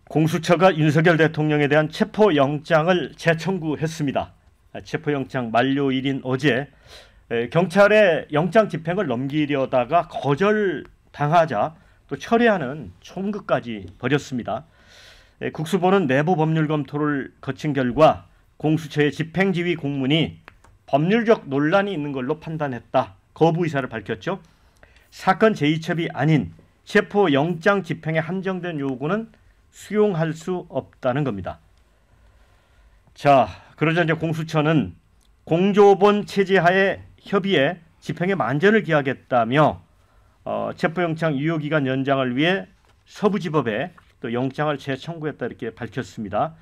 공수처가 윤석열 대통령에 대한 체포영장을 재청구했습니다. 체포영장 만료일인 어제 경찰에 영장 집행을 넘기려다가 거절당하자 또 철회하는 총극까지 벌였습니다. 국수본은 내부 법률 검토를 거친 결과 공수처의 집행지휘 공문이 법률적 논란이 있는 걸로 판단했다. 거부 의사를 밝혔죠. 사건 제2첩이 아닌 체포영장 집행에 한정된 요구는 수용할 수 없다는 겁니다. 자, 그러자 이제 공수처는 공조본 체제하에 협의해 집행에 만전을 기하겠다며 체포영장 유효기간 연장을 위해 서부지법에 또 영장을 재청구했다 이렇게 밝혔습니다.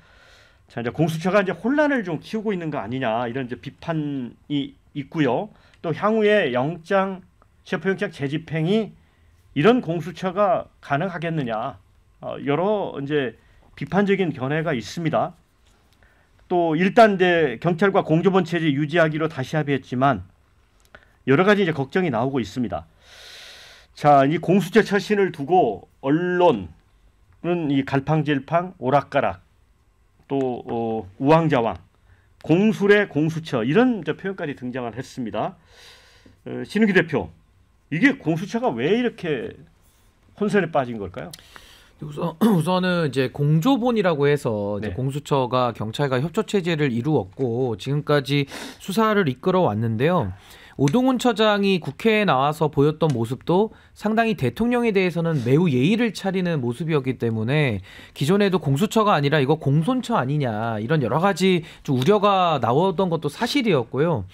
자, 이제 공수처가 이제 혼란을 좀 키우고 있는 거 아니냐 이런 이제 비판이 있고요. 또 향후에 체포영장 재집행이 이런 공수처가 가능하겠느냐 여러 이제 비판적인 견해가 있습니다. 또 일단 이제 경찰과 공조본 체제 유지하기로 다시 합의했지만 여러 가지 이제 걱정이 나오고 있습니다. 자, 이 공수처 처신을 두고 언론은 이 갈팡질팡, 오락가락, 또 우왕좌왕, 공수래 공수처 이런 표현까지 등장을 했습니다. 신은기 대표, 이게 공수처가 왜 이렇게 혼선에 빠진 걸까요? 우선은 이제 공조본이라고 해서 이제 네. 공수처가 경찰과 협조 체제를 이루었고 지금까지 수사를 이끌어 왔는데요. 오동훈 처장이 국회에 나와서 보였던 모습도 상당히 대통령에 대해서는 매우 예의를 차리는 모습이었기 때문에 기존에도 공수처가 아니라 이거 공손처 아니냐 이런 여러 가지 좀 우려가 나오던 것도 사실이었고요.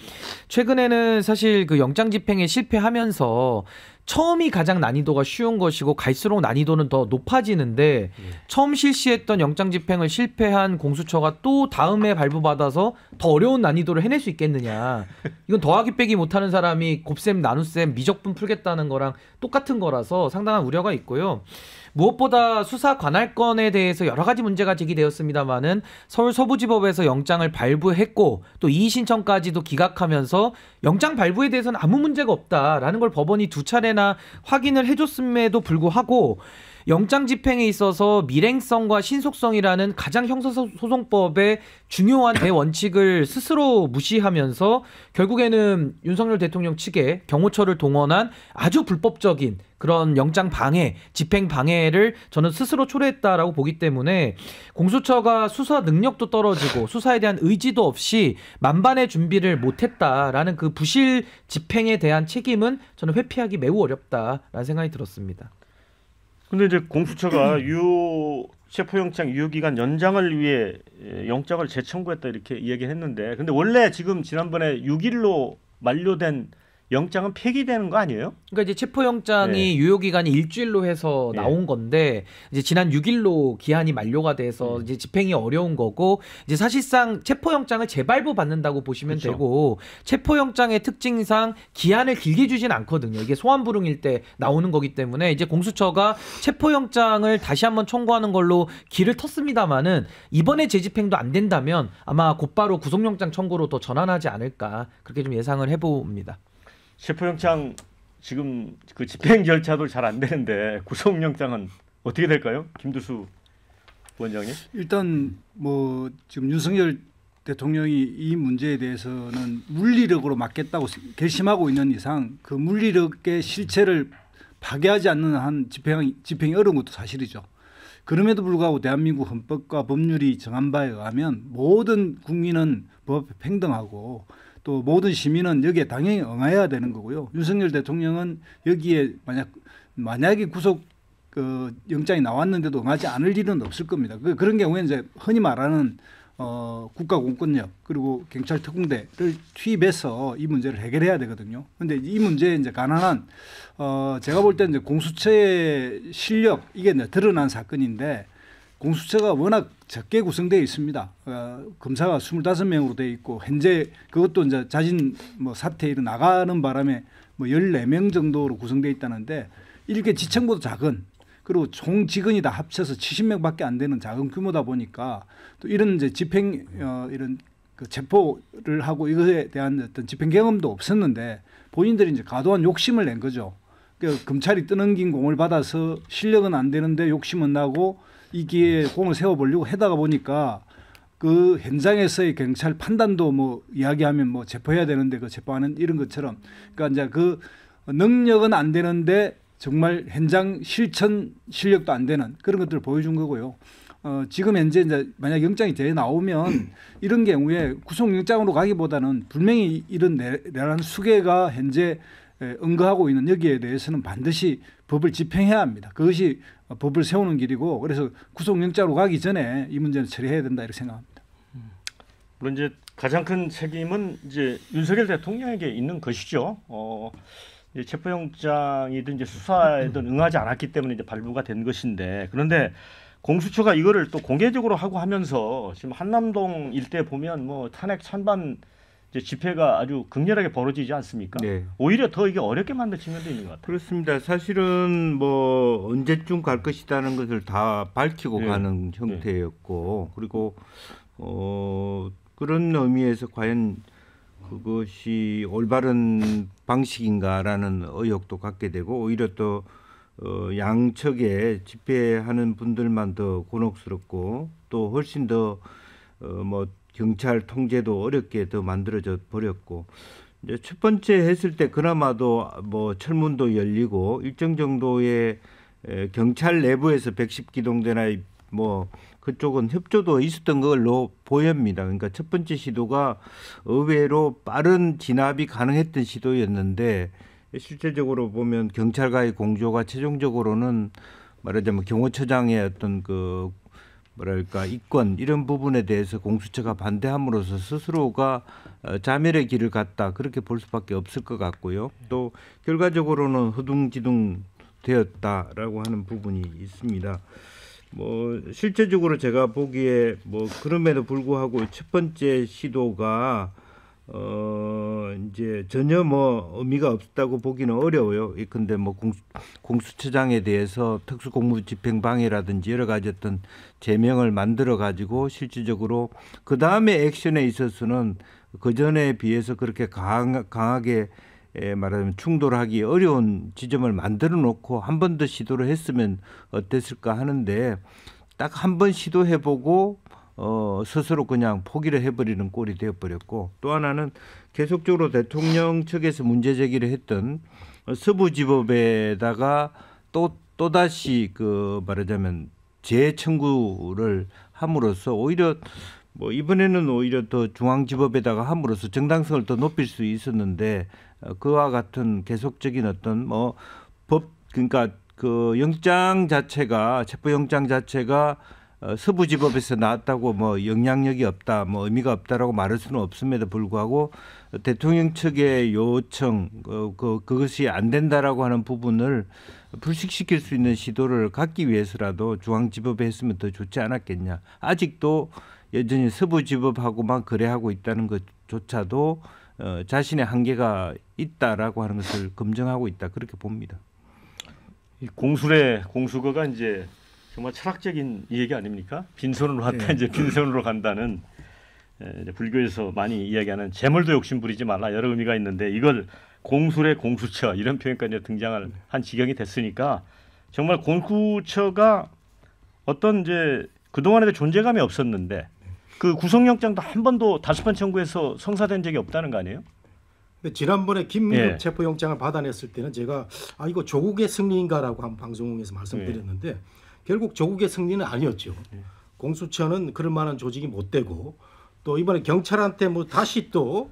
최근에는 사실 그 영장 집행에 실패하면서 처음이 가장 난이도가 쉬운 것이고 갈수록 난이도는 더 높아지는데 처음 실시했던 영장 집행을 실패한 공수처가 또 다음에 발부받아서 더 어려운 난이도를 해낼 수 있겠느냐. 이건 더하기 빼기 못하는 사람이 곱셈 나눗셈 미적분 풀겠다는 거랑 똑같은 거라서 상당한 우려가 있고요. 무엇보다 수사 관할권에 대해서 여러 가지 문제가 제기되었습니다마는 서울 서부지법에서 영장을 발부했고 또 이의 신청까지도 기각하면서 영장 발부에 대해서는 아무 문제가 없다라는 걸 법원이 두 차례나 확인을 해줬음에도 불구하고 영장 집행에 있어서 밀행성과 신속성이라는 가장 형사소송법의 중요한 대원칙을 스스로 무시하면서 결국에는 윤석열 대통령 측에 경호처를 동원한 아주 불법적인 그런 영장 방해, 집행 방해를 저는 스스로 초래했다라고 보기 때문에 공수처가 수사 능력도 떨어지고 수사에 대한 의지도 없이 만반의 준비를 못했다라는 그 부실 집행에 대한 책임은 저는 회피하기 매우 어렵다라는 생각이 들었습니다. 근데 이제 공수처가 체포영장 유효기간 연장을 위해 영장을 재청구했다 이렇게 이야기했는데, 근데 원래 지금 지난번에 6일로 만료된 영장은 폐기되는 거 아니에요? 그러니까 이제 체포영장이 유효기간이 일주일로 해서 나온 건데 이제 지난 6일로 기한이 만료가 돼서 이제 집행이 어려운 거고 이제 사실상 체포영장을 재발부 받는다고 보시면 그렇죠. 되고 체포영장의 특징상 기한을 길게 주진 않거든요. 이게 소환불응일 때 나오는 거기 때문에 이제 공수처가 체포영장을 다시 한번 청구하는 걸로 길을 텄습니다마는 이번에 재집행도 안 된다면 아마 곧바로 구속영장 청구로 더 전환하지 않을까 그렇게 좀 예상을 해봅니다. 체포영장 지금 그 집행 절차도 잘 안 되는데 구속영장은 어떻게 될까요? 김두수 원장님. 일단 뭐 지금 윤석열 대통령이 이 문제에 대해서는 물리력으로 막겠다고 결심하고 있는 이상 그 물리력의 실체를 파괴하지 않는 한 집행이 어려운 것도 사실이죠. 그럼에도 불구하고 대한민국 헌법과 법률이 정한 바에 의하면 모든 국민은 법 앞에 평등하고 또 모든 시민은 여기에 당연히 응해야 되는 거고요. 윤석열 대통령은 여기에 만약에 구속 영장이 나왔는데도 응하지 않을 일은 없을 겁니다. 그런 경우에 이제 흔히 말하는 국가공권력 그리고 경찰 특공대를 투입해서 이 문제를 해결해야 되거든요. 그런데 이 문제에 이제 가난한 제가 볼 때 이제 공수처의 실력 이게 이제 드러난 사건인데. 공수처가 워낙 적게 구성되어 있습니다. 검사가 25명으로 되어 있고 현재 그것도 이제 자진 사퇴 일어 나가는 바람에 14명 정도로 구성되어 있다는데 이렇게 지청보다 작은 그리고 총 직원이 다 합쳐서 70명밖에 안 되는 작은 규모다 보니까 또 이런 이제 집행 이런 그 체포를 하고 이것에 대한 어떤 집행 경험도 없었는데 본인들이 이제 과도한 욕심을 낸 거죠. 그 검찰이 떠넘긴 공을 받아서 실력은 안 되는데 욕심은 나고 이 기회에 공을 세워보려고 하다가 보니까 그 현장에서의 경찰 판단도 뭐 이야기하면 뭐 체포해야 되는데 그 체포하는 이런 것처럼 그러니까 이제 그 능력은 안 되는데 정말 현장 실천 실력도 안 되는 그런 것들을 보여준 거고요. 지금 현재 이제 만약 영장이 돼 나오면 이런 경우에 구속영장으로 가기보다는 분명히 이런 내란 수개가 현재 응거하고 있는 여기에 대해서는 반드시 법을 집행해야 합니다. 그것이 법을 세우는 길이고 그래서 구속영장으로 가기 전에 이 문제는 처리해야 된다 이렇게 생각합니다. 물론 이제 가장 큰 책임은 이제 윤석열 대통령에게 있는 것이죠. 이제 체포영장이든 이제 수사에든 응하지 않았기 때문에 이제 발부가 된 것인데 그런데 공수처가 이거를 또 공개적으로 하고 하면서 지금 한남동 일대 보면 뭐 탄핵 찬반 이제 집회가 아주 극렬하게 벌어지지 않습니까? 네. 오히려 더 이게 어렵게 만든 측면도 있는 것 같아요. 그렇습니다. 사실은 뭐 언제쯤 갈 것이라는 것을 다 밝히고 네. 가는 형태였고 그리고 그런 의미에서 과연 그것이 올바른 방식인가라는 의혹도 갖게 되고 오히려 또 양측에 집회하는 분들만 더 곤혹스럽고 또 훨씬 더 뭐 경찰 통제도 어렵게 더 만들어져 버렸고 이제 첫 번째 했을 때 그나마도 뭐 철문도 열리고 일정 정도의 경찰 내부에서 110기동대나 뭐 그쪽은 협조도 있었던 걸로 보입니다. 그러니까 첫 번째 시도가 의외로 빠른 진압이 가능했던 시도였는데 실제적으로 보면 경찰과의 공조가 최종적으로는 말하자면 경호처장의 어떤 그 뭐랄까 이권 이런 부분에 대해서 공수처가 반대함으로써 스스로가 자멸의 길을 갔다 그렇게 볼 수밖에 없을 것 같고요. 또 결과적으로는 허둥지둥 되었다라고 하는 부분이 있습니다. 뭐 실제적으로 제가 보기에 뭐 그럼에도 불구하고 첫 번째 시도가 이제 전혀 뭐 의미가 없다고 보기는 어려워요. 근데 뭐 공수처장에 대해서 특수공무집행방해라든지 여러 가지 어떤 제명을 만들어 가지고 실질적으로 그 다음에 액션에 있어서는 그 전에 비해서 그렇게 강하게 말하자면 충돌하기 어려운 지점을 만들어 놓고 한 번 더 시도를 했으면 어땠을까 하는데 딱 한 번 시도해보고 스스로 그냥 포기를 해버리는 꼴이 되어버렸고 또 하나는 계속적으로 대통령 측에서 문제 제기를 했던 서부지법에다가 또다시 그 말하자면 재청구를 함으로써 오히려 뭐 이번에는 오히려 더 중앙지법에다가 함으로써 정당성을 더 높일 수 있었는데 그와 같은 계속적인 어떤 뭐 법 그러니까 그 영장 자체가 체포영장 자체가 서부지법에서 나왔다고 뭐 영향력이 없다, 뭐 의미가 없다라고 말할 수는 없음에도 불구하고 대통령 측의 요청 그것이 안 된다라고 하는 부분을 불식시킬 수 있는 시도를 갖기 위해서라도 중앙지법에 했으면 더 좋지 않았겠냐. 아직도 여전히 서부지법하고만 거래하고 있다는 것조차도 자신의 한계가 있다라고 하는 것을 검증하고 있다 그렇게 봅니다. 이 공수거가 이제 정말 철학적인 얘기 아닙니까? 빈손으로 왔다 네. 이제 빈손으로 간다는 이제 불교에서 많이 이야기하는 재물도 욕심 부리지 말라 여러 의미가 있는데 이걸 공수래 공수처 이런 표현까지 등장을 한 지경이 됐으니까 정말 공수처가 어떤 이제 그동안에도 존재감이 없었는데 그 구속영장도 한 번도 5번 청구해서 성사된 적이 없다는 거 아니에요? 근데 지난번에 김민국 예. 체포영장을 받아냈을 때는 제가 이거 조국의 승리인가라고 한 방송에서 말씀드렸는데 결국 조국의 승리는 아니었죠. 공수처는 그럴 만한 조직이 못 되고 또 이번에 경찰한테 뭐 다시 또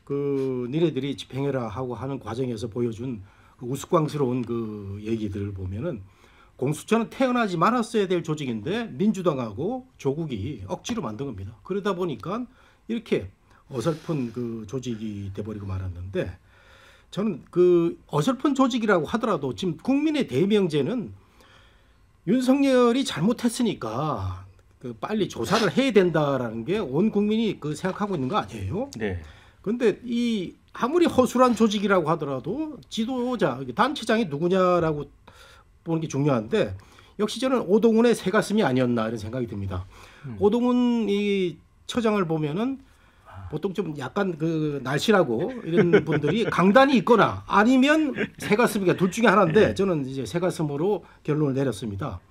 그 니네들이 집행해라 하고 하는 과정에서 보여준 그 우스꽝스러운 그 얘기들을 보면은 공수처는 태어나지 말았어야 될 조직인데 민주당하고 조국이 억지로 만든 겁니다. 그러다 보니까 이렇게 어설픈 그 조직이 돼버리고 말았는데 저는 그 어설픈 조직이라고 하더라도 지금 국민의 대명제는 윤석열이 잘못했으니까 그 빨리 조사를 해야 된다라는 게 온 국민이 그 생각하고 있는 거 아니에요? 네. 그런데 이 아무리 허술한 조직이라고 하더라도 지도자 단체장이 누구냐라고 보는 게 중요한데 역시 저는 오동훈의 새가슴이 아니었나 이런 생각이 듭니다. 오동훈 이 처장을 보면은 보통 좀 약간 그 날씬하고 이런 분들이 강단이 있거나 아니면 새가슴이가 둘 중에 하나인데 저는 이제 새가슴으로 결론을 내렸습니다.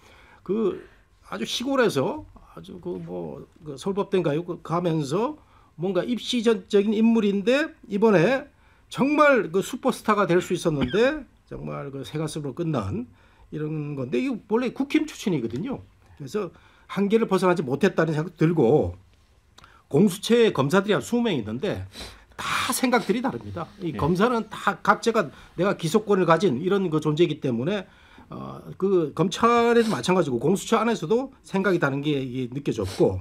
그 아주 시골에서 아주 그 서울법대인가요? 가면서 뭔가 입시전적인 인물인데 이번에 정말 그 슈퍼스타가 될 수 있었는데 정말 그 새가슴으로 끝난 이런 건데 이거 원래 국힘 출신이거든요. 그래서 한계를 벗어나지 못했다는 생각도 들고 공수처에 검사들이 한 20명 있는데 다 생각들이 다릅니다. 이 검사는 다 각자가 내가 기소권을 가진 이런 그 존재이기 때문에 그 검찰에도 마찬가지고 공수처 안에서도 생각이 다른 게 이게 느껴졌고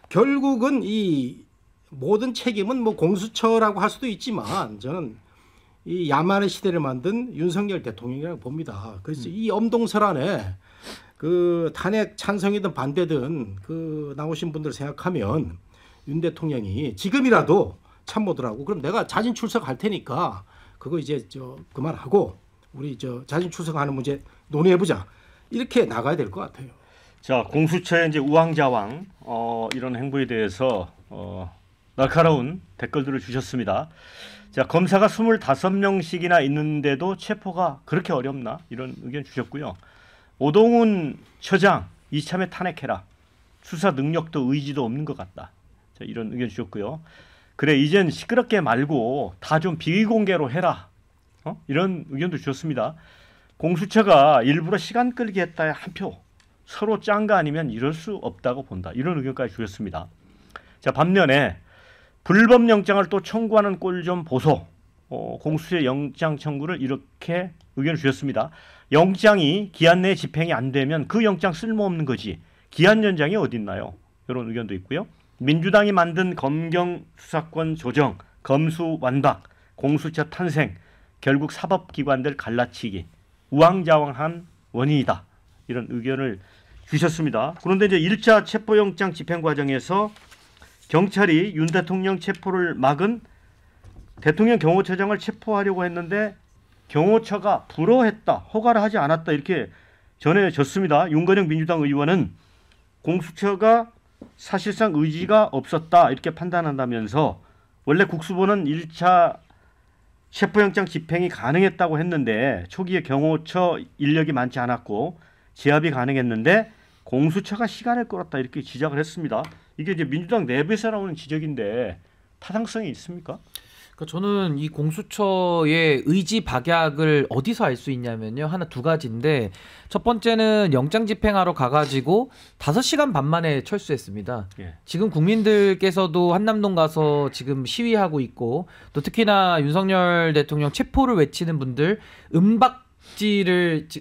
결국은 이 모든 책임은 뭐 공수처라고 할 수도 있지만 저는 이 야만의 시대를 만든 윤석열 대통령이라고 봅니다. 그래서 이 엄동설안에 그 탄핵 찬성이든 반대든 그 나오신 분들 생각하면 윤 대통령이 지금이라도 참모들하고 그럼 내가 자진 출석할 테니까 그거 이제 그만하고 우리 자진 출석하는 문제 논의해보자 이렇게 나가야 될 것 같아요. 자, 공수처의 이제 우왕좌왕 이런 행보에 대해서 날카로운 댓글들을 주셨습니다. 자, 검사가 25명씩이나 있는데도 체포가 그렇게 어렵나? 이런 의견 주셨고요. 오동훈 처장 이참에 탄핵해라. 수사 능력도 의지도 없는 것 같다. 자, 이런 의견 주셨고요. 그래 이젠 시끄럽게 말고 다 좀 비공개로 해라. 이런 의견도 주셨습니다. 공수처가 일부러 시간 끌기 했다에 한 표. 서로 짠 거 아니면 이럴 수 없다고 본다. 이런 의견까지 주셨습니다. 자, 반면에 불법 영장을 또 청구하는 꼴 좀 보소. 공수처의 영장 청구를 이렇게 의견을 주셨습니다. 영장이 기한 내에 집행이 안 되면 그 영장 쓸모없는 거지. 기한 연장이 어디 있나요? 이런 의견도 있고요. 민주당이 만든 검경 수사권 조정, 검수 완박, 공수처 탄생, 결국 사법기관들 갈라치기, 우왕좌왕한 원인이다. 이런 의견을 주셨습니다. 그런데 이제 1차 체포영장 집행 과정에서 경찰이 윤 대통령 체포를 막은 대통령 경호처장을 체포하려고 했는데 경호처가 불허했다, 허가를 하지 않았다 이렇게 전해졌습니다. 윤건영 민주당 의원은 공수처가 사실상 의지가 없었다 이렇게 판단한다면서 원래 국수본은 1차 체포영장 집행이 가능했다고 했는데 초기에 경호처 인력이 많지 않았고 제압이 가능했는데 공수처가 시간을 끌었다 이렇게 지적을 했습니다. 이게 이제 민주당 내부에서 나오는 지적인데 타당성이 있습니까? 그러니까 저는 이 공수처의 의지 박약을 어디서 알 수 있냐면요. 하나 두 가지인데 첫 번째는 영장 집행하러 가가지고 5시간 반 만에 철수했습니다. 예. 지금 국민들께서도 한남동 가서 지금 시위하고 있고 또 특히나 윤석열 대통령 체포를 외치는 분들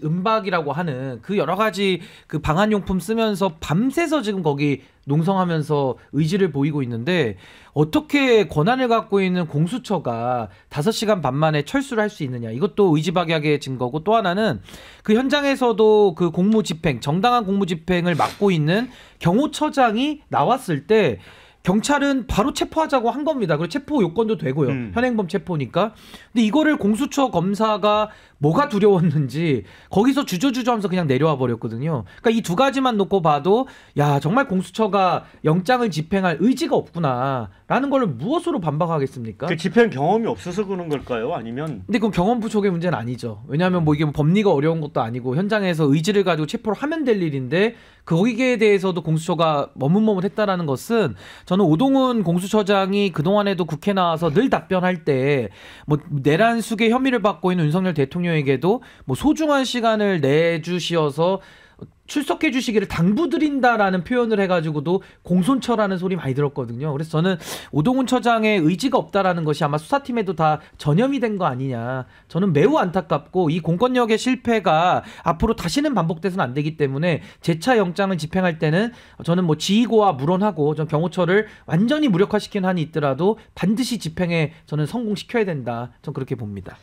은박이라고 하는 그 여러 가지 그 방한용품 쓰면서 밤새서 지금 거기 농성하면서 의지를 보이고 있는데 어떻게 권한을 갖고 있는 공수처가 5시간 반 만에 철수를 할 수 있느냐. 이것도 의지박약의 증거고 또 하나는 그 현장에서도 그 공무집행, 정당한 공무집행을 맡고 있는 경호처장이 나왔을 때 경찰은 바로 체포하자고 한 겁니다. 그리고 체포 요건도 되고요. 현행범 체포니까. 근데 이거를 공수처 검사가 뭐가 두려웠는지 거기서 주저주저하면서 그냥 내려와 버렸거든요. 그러니까 이 두 가지만 놓고 봐도 야 정말 공수처가 영장을 집행할 의지가 없구나라는 걸 무엇으로 반박하겠습니까? 그 집행 경험이 없어서 그런 걸까요? 아니면? 근데 그건 경험 부족의 문제는 아니죠. 왜냐하면 뭐 이게 법리가 어려운 것도 아니고 현장에서 의지를 가지고 체포를 하면 될 일인데 거기에 대해서도 공수처가 머뭇머뭇했다라는 것은 저는 오동훈 공수처장이 그동안에도 국회 나와서 늘 답변할 때 뭐 내란 수계 혐의를 받고 있는 윤석열 대통령에게도 뭐 소중한 시간을 내주시어서 출석해 주시기를 당부드린다라는 표현을 해가지고도 공손처라는 소리 많이 들었거든요. 그래서 저는 오동훈 처장의 의지가 없다라는 것이 아마 수사팀에도 다 전염이 된 거 아니냐. 저는 매우 안타깝고 이 공권력의 실패가 앞으로 다시는 반복돼서는 안 되기 때문에 재차 영장을 집행할 때는 저는 뭐 지휘고와 물론하고 전 경호처를 완전히 무력화시킨 한이 있더라도 반드시 집행에 저는 성공시켜야 된다. 전 그렇게 봅니다.